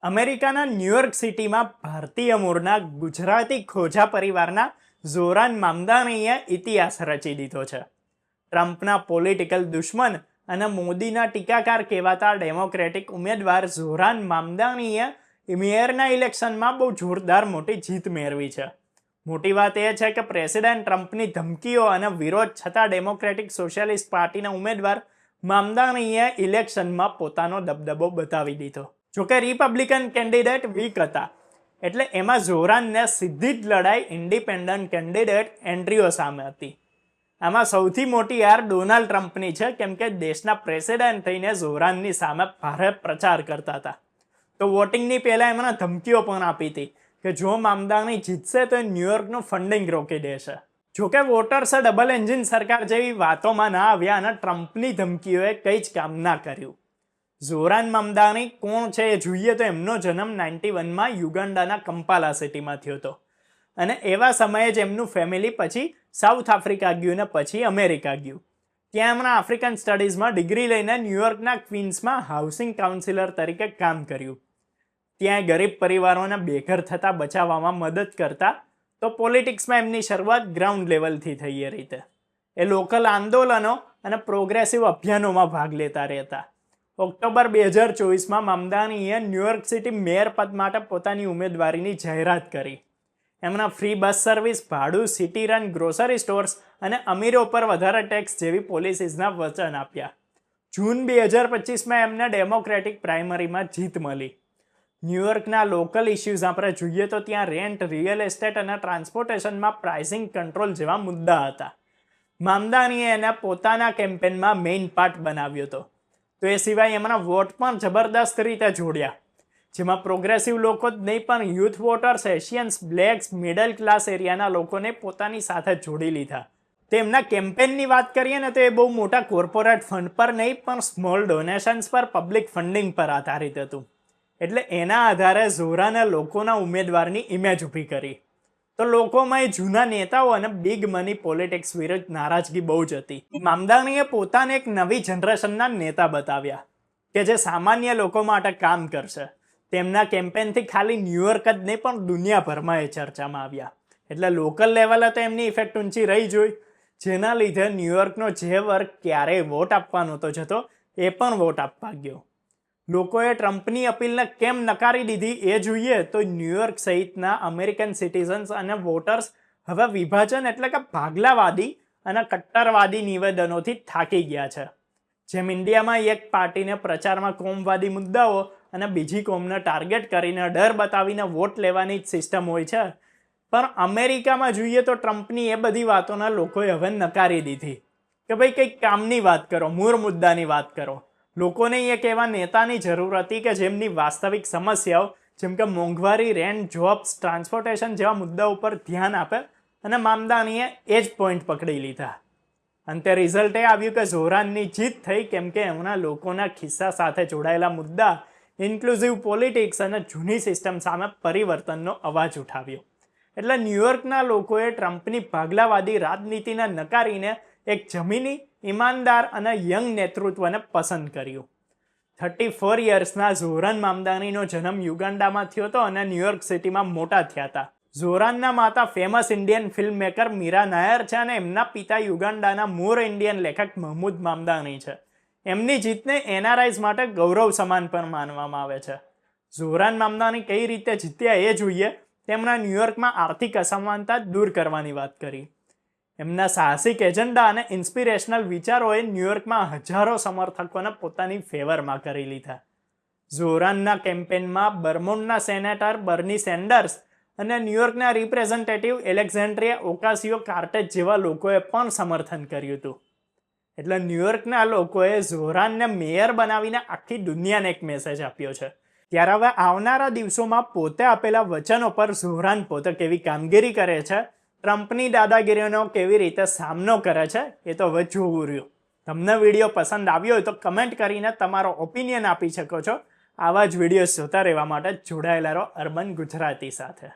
અમેરિકાના ન્યૂયોર્ક સિટીમાં ભારતીય મૂળના ગુજરાતી ખોજા પરિવારના ઝોરાન મામદાનીએ ઇતિહાસ રચી દીધો છે. ટ્રમ્પના પોલિટિકલ દુશ્મન અને મોદીના ટીકાકાર કહેવાતા ડેમોક્રેટિક ઉમેદવાર ઝોરાન મામદાનીએ મેયરના ઇલેક્શનમાં બહુ જોરદાર મોટી જીત મેળવી છે. મોટી વાત એ છે કે પ્રેસિડેન્ટ ટ્રમ્પની ધમકીઓ અને વિરોધ છતાં ડેમોક્રેટિક સોશિયાલિસ્ટ પાર્ટીના ઉમેદવાર મામદાનીએ ઇલેક્શનમાં પોતાનો દબદબો બતાવી દીધો. જોકે રિપબ્લિકન કેન્ડિડેટ વીક હતા, એટલે એમાં ઝોરાનને સીધી જ લડાઈ ઇન્ડિપેન્ડન્ટ કેન્ડિડેટ એન્ડ્રીઓ સામે હતી. આમાં સૌથી મોટી હાર ડોનાલ્ડ ટ્રમ્પની છે, કેમ કે દેશના પ્રેસિડેન્ટ થઈને ઝોરાનની સામે ભારે પ્રચાર કરતા હતા. તો વોટિંગની પહેલાં એમણે ધમકીઓ પણ આપી હતી કે જો મામદાની જીતશે તો એ ન્યૂયોર્કનું ફંડિંગ રોકી દેશે. જોકે વોટર્સે ડબલ એન્જિન સરકાર જેવી વાતોમાં ના આવ્યા અને ટ્રમ્પની ધમકીઓએ કંઈ જ કામ ના કર્યું. ઝોરાન મામદાની કોણ છે એ જોઈએ તો એમનો જન્મ 91માં યુગાન્ડાના કંપાલા સિટીમાં થયો હતો અને એવા સમયે જ એમનું ફેમિલી પછી સાઉથ આફ્રિકા ગયું ને પછી અમેરિકા ગયું. ત્યાં એમણે આફ્રિકન સ્ટડીઝમાં ડિગ્રી લઈને ન્યૂયોર્કના ક્વીન્સમાં હાઉસિંગ કાઉન્સિલર તરીકે કામ કર્યું. ત્યાં ગરીબ પરિવારોને બેઘર થતાં બચાવવામાં મદદ કરતા, તો પોલિટિક્સમાં એમની શરૂઆત ગ્રાઉન્ડ લેવલથી થઈ એ રીતે. એ લોકલ આંદોલનો અને પ્રોગ્રેસિવ અભિયાનોમાં ભાગ લેતા રહેતા. ઓક્ટોબર 2024માં મામદાનીએ ન્યૂયોર્ક સિટી મેયર પદ માટે પોતાની ઉમેદવારીની જાહેરાત કરી. એમના ફ્રી બસ સર્વિસ, ભાડું, સિટી રન, ગ્રોસરી સ્ટોર્સ અને અમીરો પર વધારે ટેક્સ જેવી પોલિસીઝના વચન આપ્યા. જૂન 2025માં એમને ડેમોક્રેટિક પ્રાઇમરીમાં જીત મળી. ન્યૂયોર્કના લોકલ ઇસ્યુઝ આપણે જોઈએ તો ત્યાં રેન્ટ, રિયલ એસ્ટેટ અને ટ્રાન્સપોર્ટેશનમાં પ્રાઇસિંગ કંટ્રોલ જેવા મુદ્દા હતા. મામદાનીએ એને પોતાના કેમ્પેનમાં મેઇન પાર્ટ બનાવ્યો હતો. તો એ સિવાય એમના વોટ પણ જબરદસ્ત રીતે જોડ્યા, જેમાં પ્રોગ્રેસિવ લોકો જ નહીં પણ youth voters, Asians, blacks, middle class એરિયાના લોકોને પોતાની સાથે જોડી લીધા. તો એમના કેમ્પેનની વાત કરીએ ને તો એ બહુ મોટા કોર્પોરેટ ફંડ પર નહીં પણ સ્મોલ ડોનેશન્સ પર, પબ્લિક ફંડિંગ પર આધારિત હતું. એટલે એના આધારે ઝોરાને લોકોના ઉમેદવારની ઇમેજ ઊભી કરી. તો લોકોમાં એ જૂના નેતાઓ અને બિગ મની પોલિટિક્સ વિરુદ્ધ નારાજગી બહુ જ હતી. મામદાનીએ પોતાને એક નવી જનરેશનના નેતા બતાવ્યા કે જે સામાન્ય લોકો માટે કામ કરશે. તેમના કેમ્પેનથી ખાલી ન્યૂયોર્ક જ નહીં પણ દુનિયાભરમાં એ ચર્ચામાં આવ્યા. એટલે લોકલ લેવલે તો એમની ઇફેક્ટ ઊંચી રહી જોઈ, જેના લીધે ન્યૂયોર્કનો જે વર્ગ ક્યારેય વોટ આપવા નહોતો જતો એ પણ વોટ આપવા ગયો. લોકોએ ટ્રમ્પની અપીલને કેમ નકારી દીધી એ જોઈએ તો ન્યૂયોર્ક સહિતના અમેરિકન સિટીઝન્સ અને વોટર્સ હવે વિભાજન એટલે કે ભાગલાવાદી અને કટ્ટરવાદી નિવેદનોથી થાકી ગયા છે. જેમ ઇન્ડિયામાં એક પાર્ટીને પ્રચારમાં કોમવાદી મુદ્દાઓ અને બીજી કોમને ટાર્ગેટ કરીને ડર બતાવીને વોટ લેવાની જ સિસ્ટમ હોય છે, પણ અમેરિકામાં જોઈએ તો ટ્રમ્પની એ બધી વાતોના લોકોએ હવે નકારી દીધી કે ભાઈ કંઈક કામની વાત કરો, મૂળ મુદ્દાની વાત કરો. લોકોને એક એવા નેતાની જરૂર હતી કે જેમની વાસ્તવિક સમસ્યાઓ જેમ કે મોંઘવારી, રેન્ટ, જોબ્સ, ટ્રાન્સપોર્ટેશન જેવા મુદ્દાઓ ઉપર ધ્યાન આપે, અને મામદાનીએ એ જ પોઈન્ટ પકડી લીધા. અંતે રિઝલ્ટ એ આવ્યું કે ઝોરાનની જીત થઈ, કેમ કે એમના લોકોના ખિસ્સા સાથે જોડાયેલા મુદ્દા, ઇન્ક્લુઝિવ પોલિટિક્સ અને જૂની સિસ્ટમ સામે પરિવર્તનનો અવાજ ઉઠાવ્યો. એટલે ન્યૂયોર્કના લોકોએ ટ્રમ્પની ભાગલાવાદી રાજનીતિને નકારીને એક જમીની, ઈમાનદાર અને યંગ નેતૃત્વને પસંદ કર્યું. 34 યર્સના ઝોરાન મામદાનીનો જન્મ યુગાન્ડામાં થયો હતો અને ન્યૂયોર્ક સિટીમાં મોટા થયા હતા. ઝોરાનના માતા famous Indian film maker Mira Nair છે અને એમના પિતા યુગાન્ડાના મૂળ ઇન્ડિયન લેખક મહમૂદ મામદાની છે. એમની જીતને એનઆરઆઈઝ માટે ગૌરવ સમાન પણ માનવામાં આવે છે. ઝોરાન મામદાની કઈ રીતે જીત્યા એ જોઈએ. તેમના ન્યૂયોર્કમાં આર્થિક અસમાનતા દૂર કરવાની વાત કરી. એમના સાહસિક એજન્ડા અને ઇન્સ્પિરેશનલ વિચારોએ ન્યૂયોર્કમાં હજારો સમર્થકોને પોતાની ફેવરમાં કરી લીધા. ઝોરાનના કેમ્પેનમાં બર્મોન્ડના સેનેટર બર્ની સેન્ડર્સ અને ન્યૂયોર્કના રિપ્રેઝેન્ટેટિવ એલેક્ઝાન્ડ્રિયા ઓકાસિયો-કાર્ટેજ જેવા લોકોએ પણ સમર્થન કર્યું હતું. એટલે ન્યૂયોર્કના લોકોએ ઝોરાનને મેયર બનાવીને આખી દુનિયાને એક મેસેજ આપ્યો છે. ત્યારે હવે આવનારા દિવસોમાં પોતે આપેલા વચનો પર ઝોરાન પોતે કેવી કામગીરી કરે છે, ટ્રમ્પની દાદાગીરીનો કેવી રીતે સામનો કરે છે, એ તો હવે જોવું રહ્યું. તમને વિડીયો પસંદ આવ્યો હોય તો કમેન્ટ કરીને તમારો ઓપિનિયન આપી શકો છો. આવા જ વિડીયો જોતા રહેવા માટે જોડાયેલા રહો અર્બન ગુજરાતી સાથે.